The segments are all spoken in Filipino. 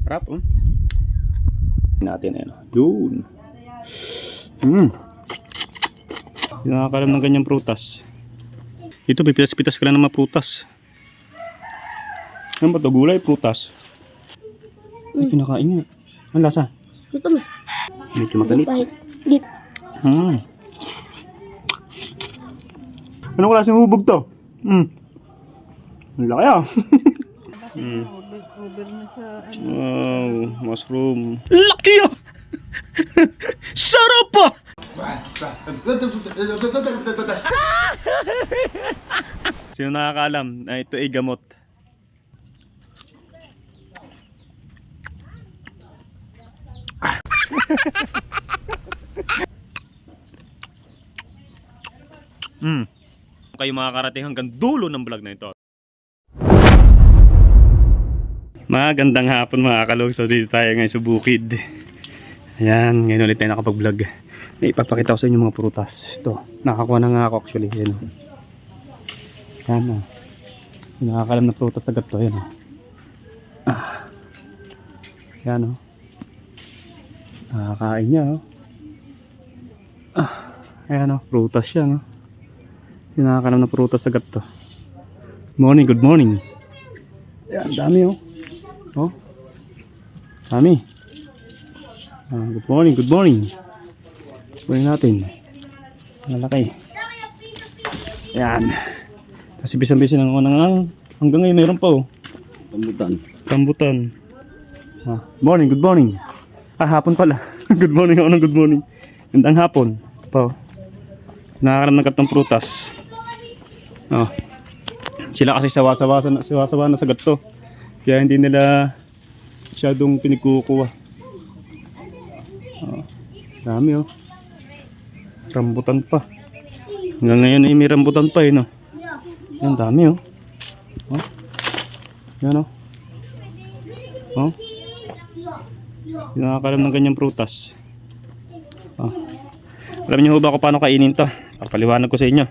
Sarap, oh. Natin, ayun. Yun. Hindi nakakalam ng ganyang prutas. Ito, pipitas-pitas ka lang ng mga prutas. Ano ba ito? Gulay, prutas. Ay, kinakain nga. Ang lasa? Ito mas. Medyo magalit. Pahit. Dip. Anong klaseng hubog to? Ang laki ah. Over na sa ano. Wow, mushroom. Laki ah! Sarap ah! Sino nakakaalam na ito ay gamot? Kayo makakarating hanggang dulo ng vlog na ito. Magandang hapon mga kalog. So dito tayo ngayon sa bukid. Ayan, ngayon ulit tayo nakapag-vlog. May ipapakita ko sa inyo mga prutas. Ito, nakakuha na nga ako actually. Ayan o. Ayan o. Nakakalam na prutas agad to. Ayan o. Ayan o. Nakakain niya o. Ayan o, prutas siya no. Nakakalam na prutas agad to. Morning, good morning. Ayan, dami o. Oh. Dami. Good morning, good morning. Kunin natin. Malaki. Ayan. Kasi bisan-bisan ako nang hanggang ngayon mayroon pa oh. Rambutan. Rambutan. Morning, good morning. Hapon pala. Good morning ako ng good morning. Gandang hapon. Ito. Nakakaram ng katong prutas. Oh. Sila kasi sawa-sawa na sa gato. Kaya hindi nila masyadong pinagkukuha. Dami oh. Rambutan pa. Hanggang ngayon ay may rambutan pa eh no. Yan dami oh. Oh. Yan oh. Oh. Hindi nakakalam ng ganyang prutas. Oh. Alam niyo ba kung paano kainin to? Papaliwanag ko sa inyo.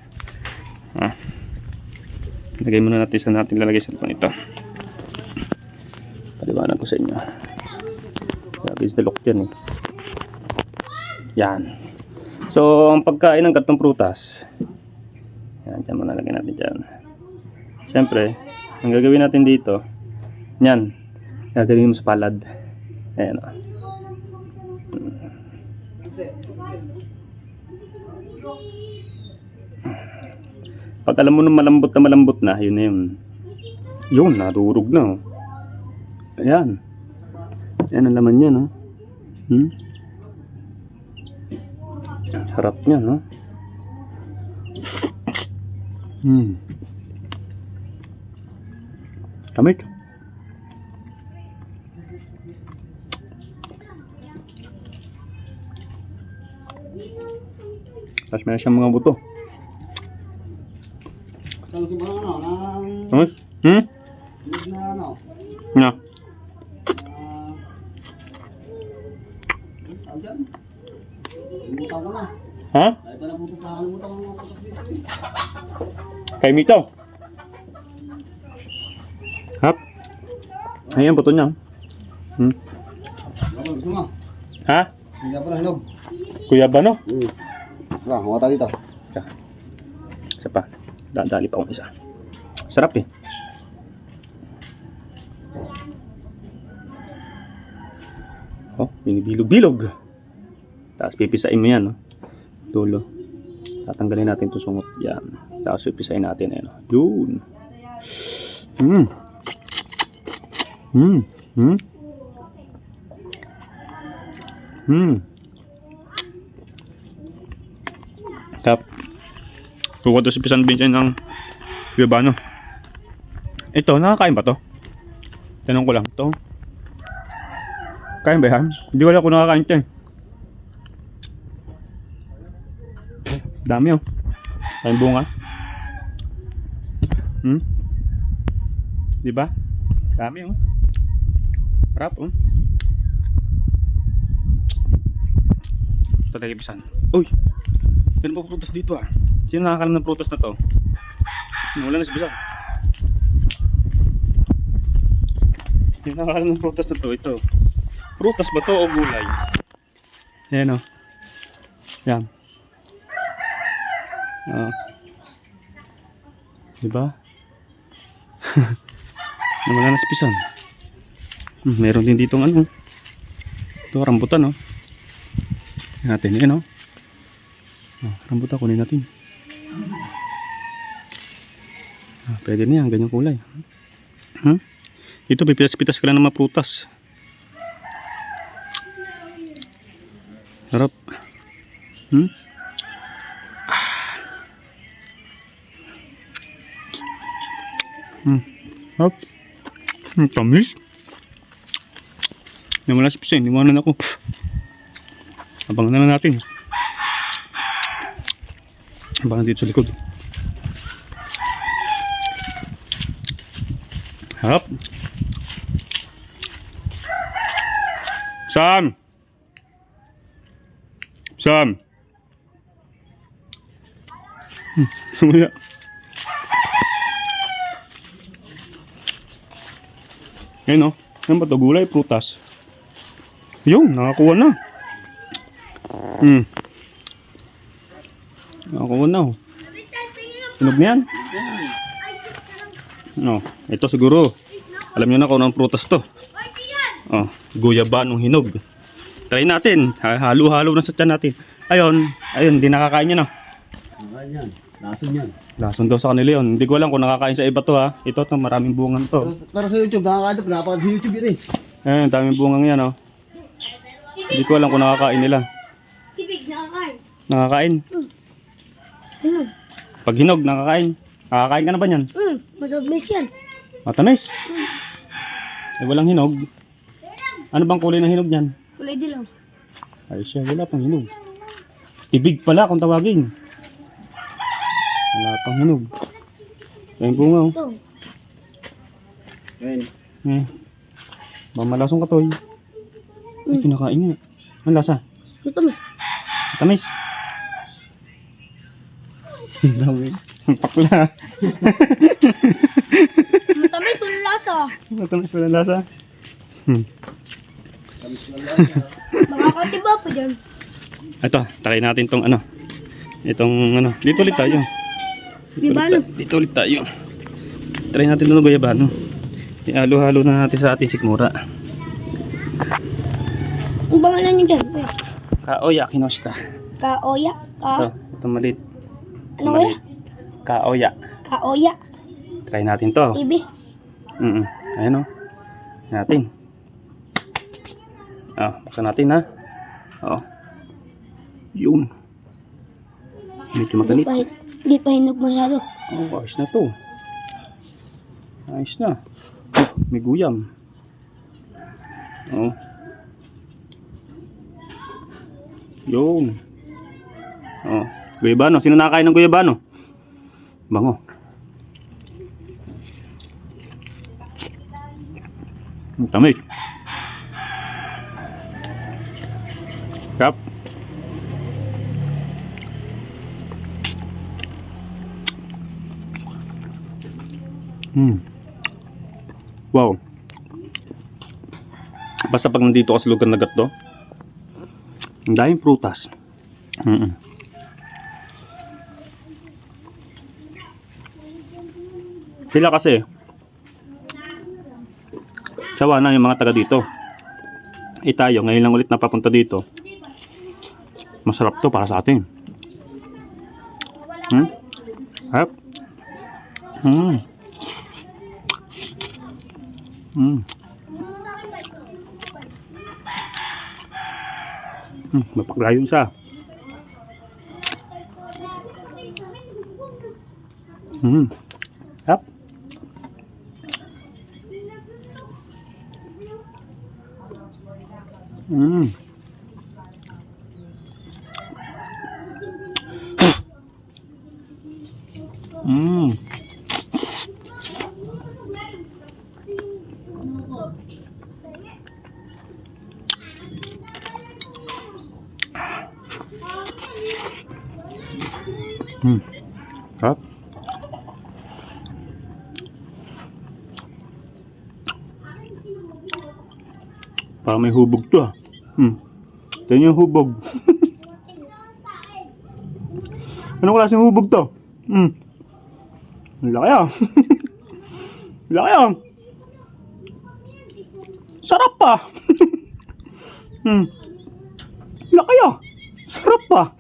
Lagay muna natin sa natin lalagay sa lupa nito. Paliwanag ko sa inyo. Lagay sa lock yan eh. Yan. So, ang pagkain ng gatong prutas. Yan, dyan muna lagay natin dyan. Siyempre, ang gagawin natin dito, yan, gagawin mo sa palad. Ayan o. Pag alam mo nung malambot na, yun na yun. Yun, narurog na oh. Ayan. Ayan ang laman niya no. Sarap niya no. Kamik. Tapos meron siyang mga buto. Tapos ba ano ng Tapos? na ano? Na. Ayan. Limutan ko na. Ha? Ay pala puto sa limutan ko ng mga putok dito eh. Kay Mito. Hap. Ayan buto niya. Ano gusto mo? Ha? Hindi pa na hinog. Kuya ba no? Wala, huwag tayo dito. Isa pa. Dali pa akong isa. Sarap eh. Oh, binibilog-bilog. Tapos pipisain mo yan, no? Dulo. Tatanggalin natin itong sungot. Yan. Tapos pipisain natin, ayun. Yun. Tap. Kukuha to si Pisan Vincent ng Guyabano. Ito, nakakain ba to? Tanong ko lang. Ito. Kain ba yan? Hindi ko alam kung nakakain ito eh. Dami oh. Kain bunga. Diba? Dami oh. Sarap oh. Ito tayo Pisan. Uy! Yan pa prutas dito ah. Sino nakakalam ng prutas na to? Wala na si Bisa. Yung nakakalam ng prutas na to, ito. Prutas ba to o gulay? Ayan o. Yan. Diba? Nawala na sa pisan. Meron din dito ano. Ito rambutan o. Natin yan o. Rambutan kunin natin. Pwede na yan, ganyang kulay. Ito, pipitas-pitas ka lang ng mga prutas. Harap. Harap. Tamis. Nawala si Pisen, iwanan ako. Abangan na lang natin. Abangan dito sa likod. Harap. Sam! Sam! Sumaya. Ayun o. Yan ba ito? Gulay, prutas. Ayun, nakakuha na. Nakakuha na o. Sinog na yan? No, ito siguro. Alam nyo na kung anong prutas to. Guyaba nung hinog. Try natin. Halo-halo na sa tiyan natin. Ayun, hindi nakakain yan. Nakakain yan. Lason yan. Lason daw sa kanila yun. Hindi ko alam kung nakakain sa iba to ha. Ito maraming bungang to. Pero sa YouTube, nakakain. Pinapakad sa YouTube yun eh. Ayun, daming bungang yan oh. Hindi ko alam kung nakakain nila. Tibig, nakakain. Nakakain? Hinog. Pag hinog, nakakain. Nakakain ka na ba yan? Matamis yan. Matamis? Walang hinog. Ano bang kulay ng hinog niyan? Kulay dilaw. Ay siya, wala pang hinog. Tibig pala kung tawagin. Wala pang hinog. Ayun bunga oh. Ito. Ayun. Mamalasong katoy. Ay, kinakain nga. Ang lasa? Matamis. Matamis. Dami. Pakla. Matamis, walang lasa. Matamis walang lasa. Makakatiba pa dyan. Ito, try natin tong ano. Itong ano. Dito ulit tayo. Dito ulit tayo. Try natin itong guyabano. Ihalo-halo na natin sa ating sikmura. Ang pangalan nyo dyan? Kaoya kinoshita. Kaoya? Ito maliit. Ano kaya? Kaoya. Kaoya. Try natin to. Ibi. Ayan o. Natin. Buksan natin ha. Yun. Medyo maganit. Di pa hinog masyado. Ayos na to. Ayos na. May guyam. Yun. Guyabano. Sino nakakain ng guyabano? Bango. Tamig. Kap. Wow. Basta pag nandito ka sa lugar na gato, ang daming prutas. Sila kasi sawa na yung mga taga dito. Tayo ngayon lang ulit napapunta dito. Masarap to para sa atin. Harap. Mapakla yun siya. Harap. Harap. Parang may hubog to ah. Ito yung hubog. Anong klaseng hubog to? Ang laki ah. Laki ah. Sarap pa. Laki ah. Sarap pa.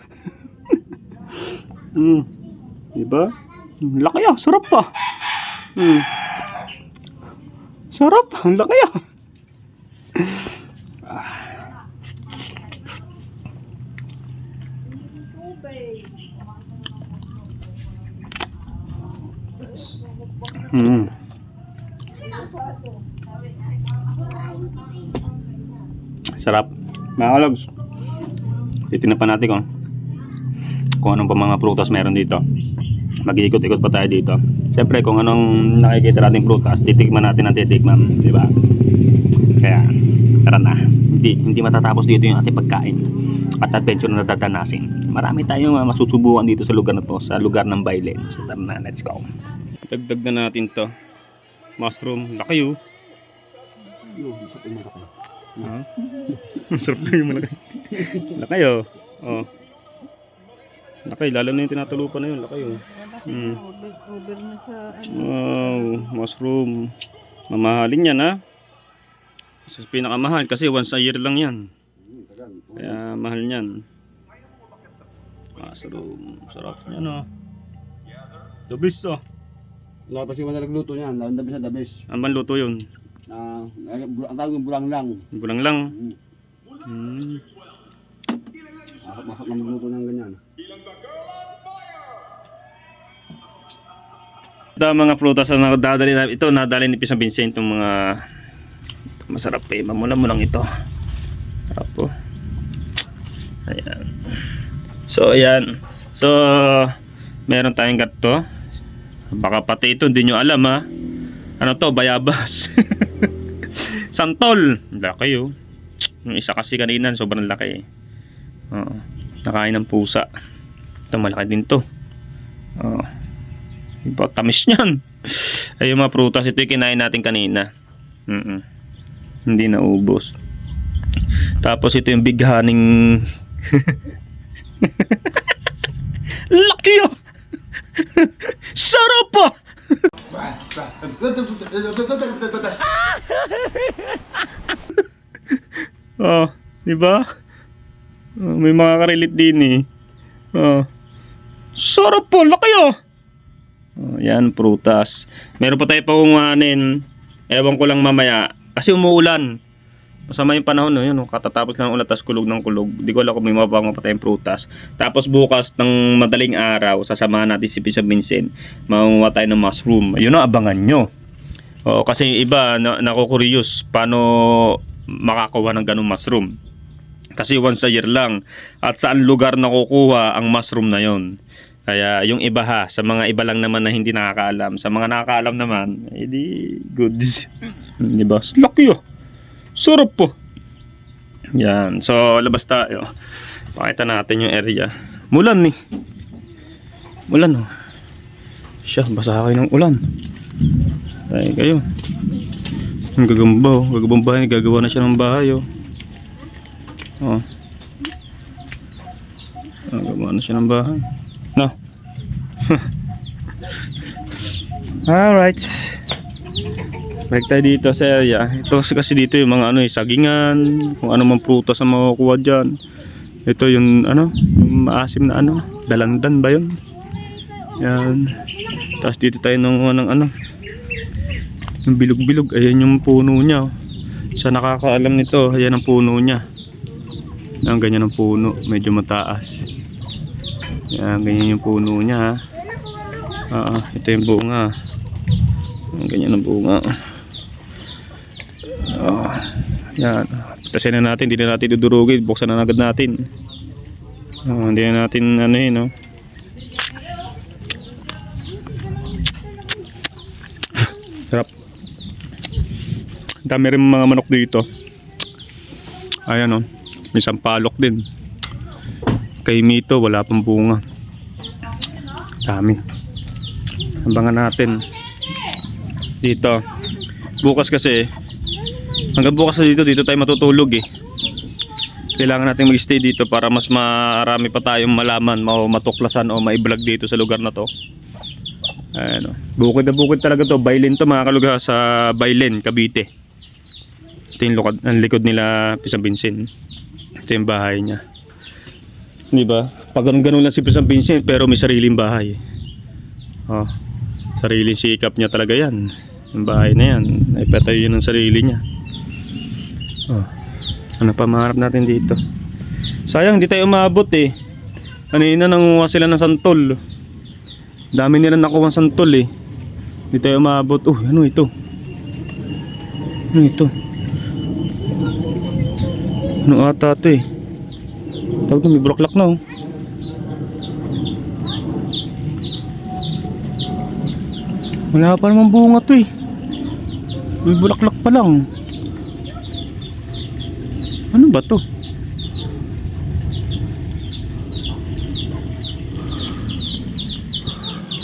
Diba? Laki ah. Sarap pa. Sarap. Ang laki ah. Sarap. Mga kalogs, titignan pa natin kung anong pa mga prutas meron dito. Mag-iikot-ikot pa tayo dito. Siyempre kung anong nakikita natin prutas, titikman natin ang titikman, di ba? Kaya tara na. Hindi matatapos dito yung ating pagkain at adventure na dadanasin. Marami tayong masusubukan dito sa lugar na to, sa lugar ng Bailen. So tara na, let's go. Dagdag na natin to. Mushroom, laki oh. Isa po malaki. Masarap na yung malaki. Laki oh. Oh. Laki, lalo na yung tinatalupan na yun. Laki oh. Over na sa Wow, mushroom. Mamahalin yan ha. Sa pinakamahal kasi once a year lang yan. Kaya mahal niyan. Mushroom. Sarap niyan oh. The best oh. Tapos yung nagluto niyan, the best na the best. Ano bang luto yun? Ang tawag yung bulang lang. Bulang lang. Masok na magluto ng ganyan. Ito mga prutas na nadadali na ito, nadali ni San Vincent itong mga masarap eh. Mamula mo lang ito. Sarap po. Ayan. So ayan. So meron tayong gato. Baka pati ito hindi nyo alam ha. Ano to? Bayabas. Santol. Laki oh. Yung isa kasi kanina sobrang laki eh. Nakain ng pusa. Ito malaki din to. Iba tamis niyan. Ay yung mga prutas ito yung kinain natin kanina. Hindi naubos. Tapos ito yung bighaning laki oh. Sarap pa. Oh, di ba? May mga karelate din eh. Sarap po, laki oh. Yan, prutas. Meron pa tayo pangunguhanin. Ewan ko lang mamaya. Kasi umuulan. Masama yung panahon, no? Yun, katatapos lang ng ulan, tas kulog ng kulog. Di ko alam kung may mapapang pa tayong prutas. Tapos bukas ng madaling araw, sasamahan natin si San Vincent. Mangunguha tayo ng mushroom. Yun ang abangan nyo. Kasi iba, nakukuryos paano makakuha ng ganung mushroom. Kasi once a year lang. At saan lugar nakukuha ang mushroom na yon. Kaya yung iba ha, sa mga iba lang naman na hindi nakakaalam. Sa mga nakakaalam naman, edi goods. Diba? Laki oh. Sarap po. Yan. So, labas tayo. Pakita natin yung area. Mulan eh. Mulan oh. Siya, basa kayo ng ulan. Tayo kayo. Ang gagamba oh. Gagambang bahay. Gagawa na siya ng bahay oh. Oh. Gagawa na siya ng bahay. No. Alright. Balik tayo dito sa area. Ito kasi dito yung mga sagingan, kung ano mang prutas ang makukuha dyan. Ito yung yung maasim na dalandan ba yun? Yan. Tapos dito tayo ng yung bilog-bilog. Ayan yung puno niya. Sa nakakaalam nito, ayan ang puno niya. Yan, ganyan ang puno. Medyo mataas. Yan, ganyan yung puno niya ha. Ito yung bunga. Ganyan ang bunga. Yan. Pitasin na natin, hindi na natin dudurugin. Buksan na agad natin. Hindi na natin no. Sarap. Dami rin mga manok dito. Ayan may sampalok din. Kay Mito wala pang bunga. Dami. Abangan natin dito. Bukas kasi Hanggang bukas na dito tayo matutulog eh. Kailangan natin mag-stay dito para mas marami pa tayong malaman, matuklasan o maiblog dito sa lugar na to. Ayan, bukid na bukid talaga to. Bailin to mga kalugar, sa Bailin, Cavite. Ito yung ang likod nila Pisang Vincent. Ito yung bahay niya. Di ba? Pag ganun lang si Pisang Vincent pero may sariling bahay. Oh, sariling sikap niya talaga yan. Yung bahay na yan, naipatayo yun ng sarili niya. Oh, ano pa maharap natin dito? Sayang, di tayo umabot eh. Kanina nanguha sila ng santol. Dami nila nakuha ng santol eh. Di tayo umabot. Oh, ano ito? Ano ito? Ano ata ito eh? Tawag ito, may bulaklak na oh. Wala pa naman bunga to eh. May bulaklak pa lang. Ano ba to?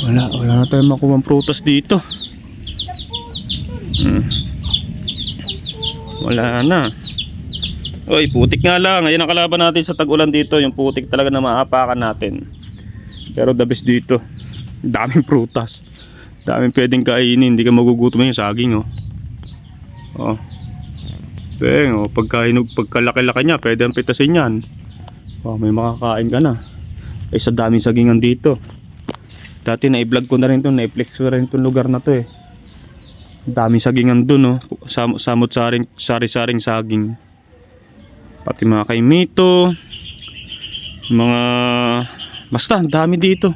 Wala na tayong makuha ng prutas dito. Wala na. Oy, putik nga lang. Ayan ang kalaban natin sa tag-ulan dito. Yung putik talaga na maapakan natin. Pero the best dito, daming prutas. Daming pwedeng kainin. Hindi ka magugutom yung saging oh. Oh. Beng, oh, pagkalaki-laki niya, pwede ang pitasin yan. Oh, may makakain ka na. Ay sa daming sagingan dito. Dati na-vlog ko na rin to, na-flex ko na rin itong lugar na to eh. Daming sagingan dun oh. Samot-saring, sari-saring saging. Pati mga kaimito. Mga... Basta, dami dito.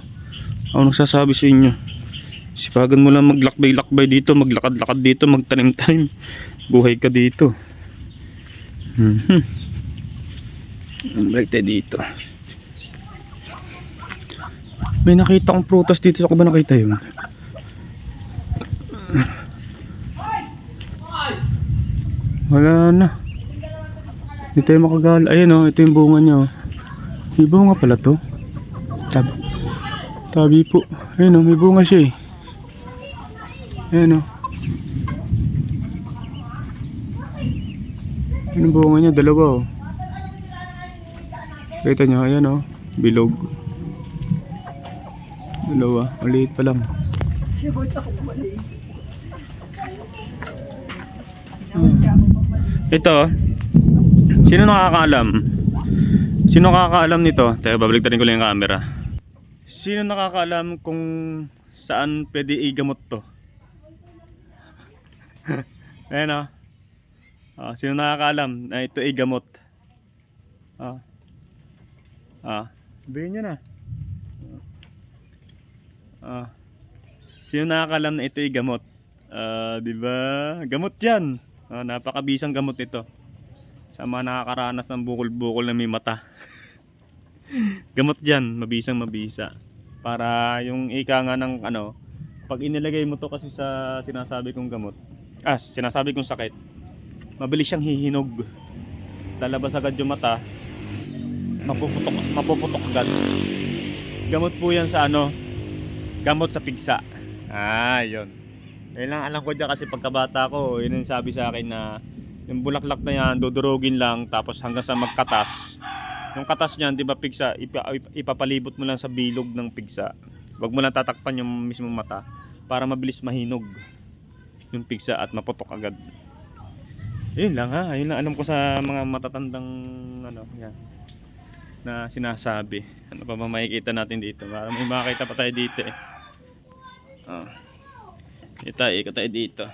Ako nagsasabi sa inyo. Sipagan mo lang maglakbay-lakbay dito, maglakad-lakad dito, magtanim-tanim. Buhay ka dito. Balik tayo dito. May nakita akong prutas dito. Ako ba nakita yun? Wala na. Hindi tayo makagala. Ayun o, ito yung bunga niya o. May bunga pala to. Tabi po. Ayun o, may bunga siya eh. Ayun o. Ayun ang bunga niya, dalawa o. Kita nyo, ayan o. Bilog. Dalawa, maliit pa lang. Ito, sino nakakaalam? Sino nakakaalam nito? Teka, babaligtarin ko lang yung camera. Sino nakakaalam kung saan pwede igamot to? Ayan o. Sino nakakaalam na ito igamot? Sabihin nyo na. Sino nakakaalam na ito igamot? Diba? Gamot yan. Napakabisang gamot ito. Sa mga nakakaranas ng bukol-bukol na may mata. Gamot dyan, mabisang mabisa. Para yung ika nga ng ano, pag inilagay mo to kasi sa sinasabi kong gamot, sinasabi kong sakit, mabilis siyang hihinog. Lalabas agad yung mata, mapuputok agad. Gamot po yan sa ano, gamot sa pigsa. Yun. Yun lang alam ko dyan kasi pagkabata ko, yun yung sabi sa akin na yung bulaklak na yan, dudurugin lang tapos hanggang sa magkatas. Yung katas niyan, di ba pigsa, ipapalibot mo lang sa bilog ng pigsa. Huwag mo lang tatakpan yung mismong mata para mabilis mahinog yung pigsa at maputok agad. Yun lang ha, yun lang alam ko sa mga matatandang ano, yan, na sinasabi. Ano pa ba makikita natin dito? Para may makita pa tayo dito eh. Ikot tayo dito.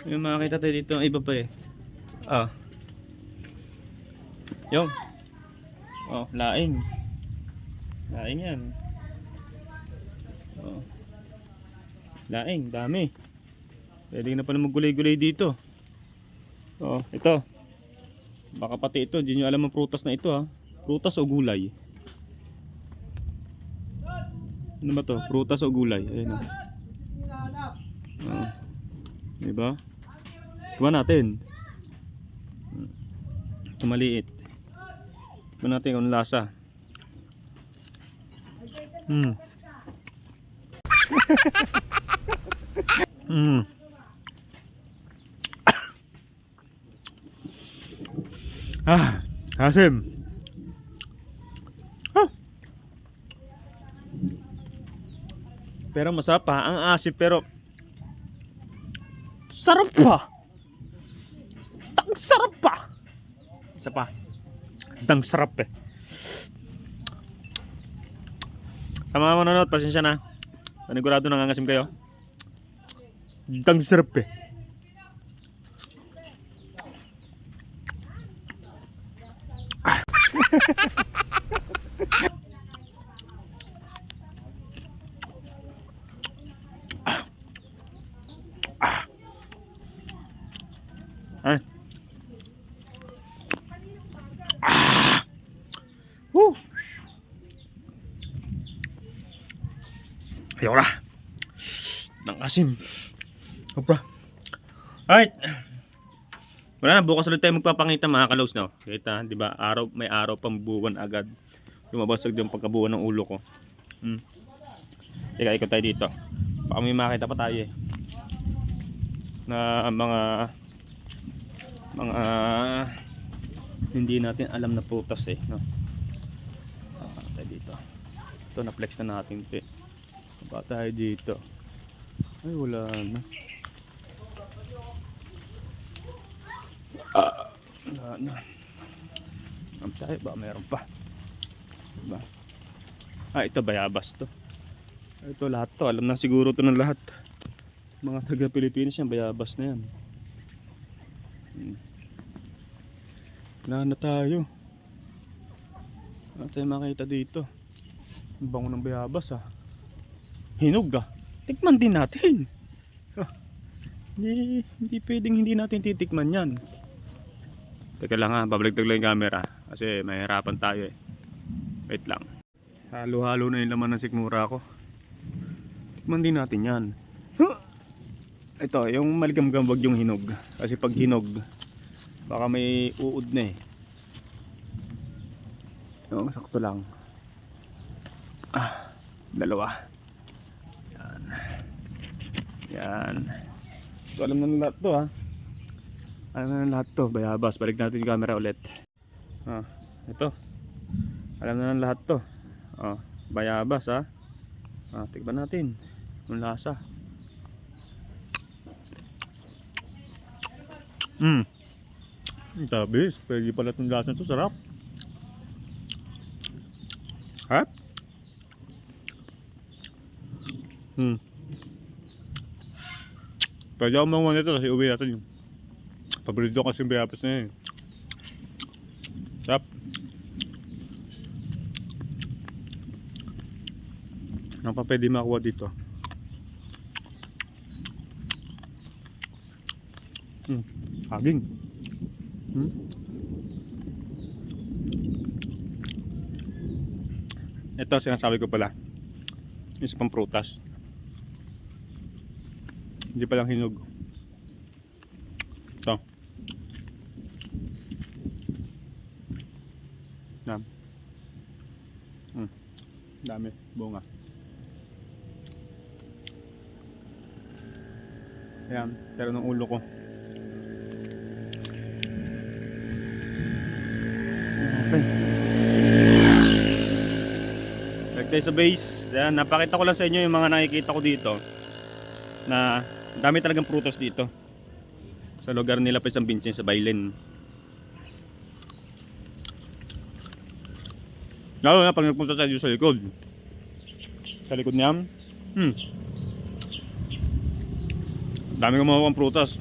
May makita tayo dito, iba pa eh. Yung laing. Laing yan. Laing, dami. Pwede na pala maggulay-gulay dito. Ito. Baka pati ito, di nyo alam ang prutas na ito ha. Prutas o gulay? Ano ba to? Prutas o gulay? Ayun o. Diba? Tuwa natin. Ito maliit. Tuwa natin kung lasa. Asim. Pero masarap pa. Ang asim pero sarap pa. Ang sarap pa. Isa pa. Ang sarap eh. Sa mga manonood, pasensya na. Panigurado nangangasim kayo. Ang sarap eh. Ay. Woo. Ayaw na. Nang asim. Opra. Alright. Wala na, bukas ulit tayo magpapangita mga kalaws, no? Kita, di ba? Araw, may araw pang buwan agad. Lumabasag yung pagkabuwan ng ulo ko. Teka, ikot tayo dito. Baka may makita pa tayo eh. Na mga hindi natin alam na prutas eh, no? Tayo dito. Ito, na-flex na natin ito eh. Baka tayo dito. Ay, wala na. Wala na. Ang tayo, baka meron pa. Diba? Ito bayabas to. Ito lahat to. Alam na siguro to ng lahat. Mga taga Pilipinas yan, bayabas na yan. Wala na tayo. Wala tayo makita dito. Ang bango ng bayabas ah. Hinog ah. Tikman din natin. Hindi pwedeng hindi natin titikman yan. Teka lang ha, babaligtag lang yung camera. Kasi mahirapan tayo eh. Wait lang. Halo-halo na yung laman ng sikmura ko. Tikman din natin yan. Ito, yung maligamgam, wag yung hinog. Kasi pag hinog, baka may uod na eh. Yung sakto lang. Dalawa. Yan. Yan. So, alam na ng lahat to ha. Alam na ng lahat to. Bayabas. Balik natin yung camera ulit. Ito. Alam na ng lahat to. Bayabas ha. Tikman natin. Yung lasa. Tabis. Pwede pala itong lasa nito. Sarap. Ha? Pwede ako manguha nito kasi uwi natin yung paborito kasi yung bayabas na yun. Sarap. Ano pa pwede makuha dito? Haging. Ito sinasabi ko pala. Isa pang prutas. Hindi pa lang hinog. So. Dami. Bunga. Ayan. Pero ng ulo ko. Okay. Balik tayo sa base. Ayan. Napakita ko lang sa inyo yung mga nakikita ko dito. Na dami talagang prutas dito sa lugar nila pa San Vincent sa Bailen. Lalo na pag nagpunta tayo sa likod niyan, dami kong makuha ang prutas.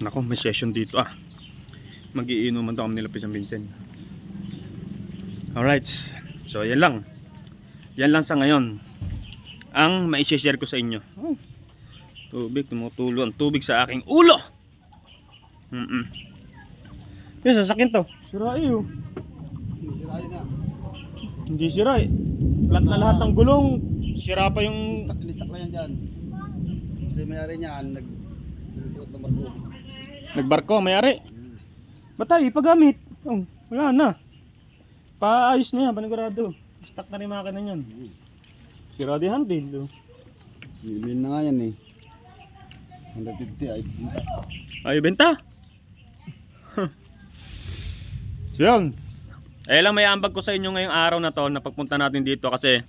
Nako, may session dito mag-iinuman daw kami nila pa San Vincent. Alright, so yan lang. Yan lang sa ngayon ang mai-share ko sa inyo. Tubig, tumutulo ang tubig sa aking ulo. Yung sasakyan to, sira eh. Sirain na. Hindi sira eh. Lahat na lahat ng gulong, sira pa yung... Listak lang yan dyan. Kasi mayari niyan, nag-ikot ng barko. Nagbarko, mayari. Ba't tayo ipagamit? Wala na. Paayos na yan, panigurado. Stuck na rin makina niyan. Sira din din. Yun na nga yan eh. 150 ay bunta. Ay, benta. So yun. Lang may ambag ko sa inyo ngayong araw na to na pagpunta natin dito kasi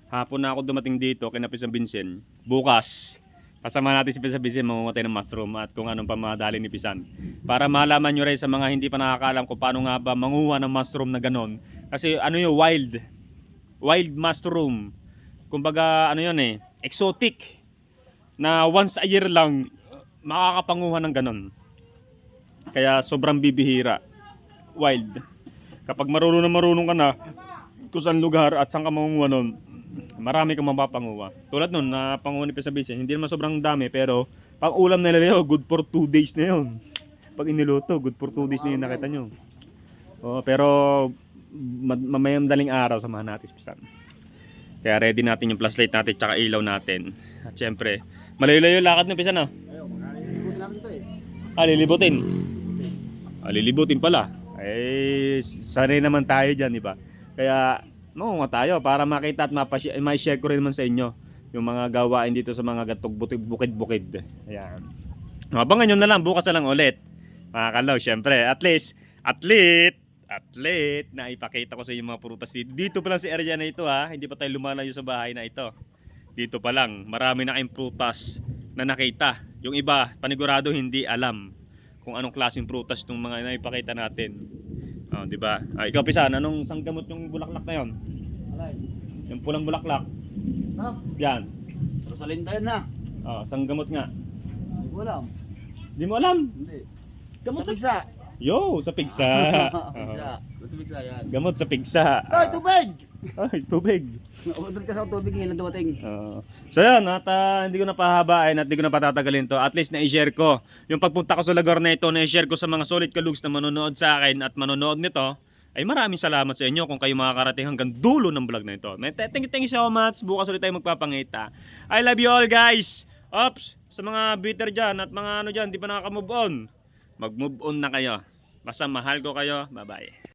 hapon na ako dumating dito kay Pisan Vincent. Bukas, kasama natin si Pisan Vincent mamumatay ng mushroom at kung anong pamadali ni Pisan. Para malaman nyo rin sa mga hindi pa nakakaalam kung paano nga ba manguha ng mushroom na ganon. Kasi ano yung wild mushroom. Kumbaga ano yun exotic. Na once a year lang makakapanguha ng ganon. Kaya sobrang bibihira. Wild. Kapag marunong ka na kung saan lugar at saan ka mangunguha nun, marami kang mapapanguha. Tulad nun, na panguha ni Pisan Vincent, hindi naman sobrang dami, pero pang ulam nila yun, good for 2 days na yun. Pag iniluto, good for 2 days na yun, nakita nyo. Pero mamayang daling araw, samahan natin si Pisan. Kaya ready natin yung flashlight natin, tsaka ilaw natin. At syempre, malayo-layo lakad ng Pisan, Ayun, lilibutin natin to lilibutin. Lilibutin pala. Sanay naman tayo dyan, di ba? Kaya, nga tayo para makita at ma-share ko rin naman sa inyo yung mga gawain dito sa mga gatog bukid-bukid. Ayan. Abangan nyo na lang, bukas na lang ulit. Mga kalaw, syempre, at least, na ipakita ko sa inyo mga prutas dito pa lang sa area na ito hindi pa tayo lumalayo sa bahay na ito. Dito pa lang, marami na kayong prutas na nakita. Yung iba, panigurado hindi alam kung anong klaseng prutas itong mga naipakita natin. Di ba? Ikaw Pisan, anong sanggamot yung bulaklak na yon? Alay. Yung pulang bulaklak. Yan. Rosalinda yan na. Sanggamot nga. Hindi ko alam. Di mo alam? Hindi. Gamot Sa pigsa. Yo, sa pigsa. Pigsa. Sa pigsa yan. Gamot sa pigsa. Ay, tubig! Ay, tubig. Na-order ka sa tubig ngayon na dumating. So yan, at hindi ko na pahabain at hindi ko na patatagalin to. At least na-share ko. Yung pagpunta ko sa lugar na ito, na-share ko sa mga solid kalugs na manonood sa akin at manonood nito. Ay maraming salamat sa inyo kung kayo makakarating hanggang dulo ng vlog na ito. Thank you so much. Bukas ulit tayo magpapangita. I love you all guys. Ops, sa mga bitter dyan at mga ano dyan, di pa nakaka-move on. Mag-move on na kayo. Basta mahal ko kayo. Bye-bye.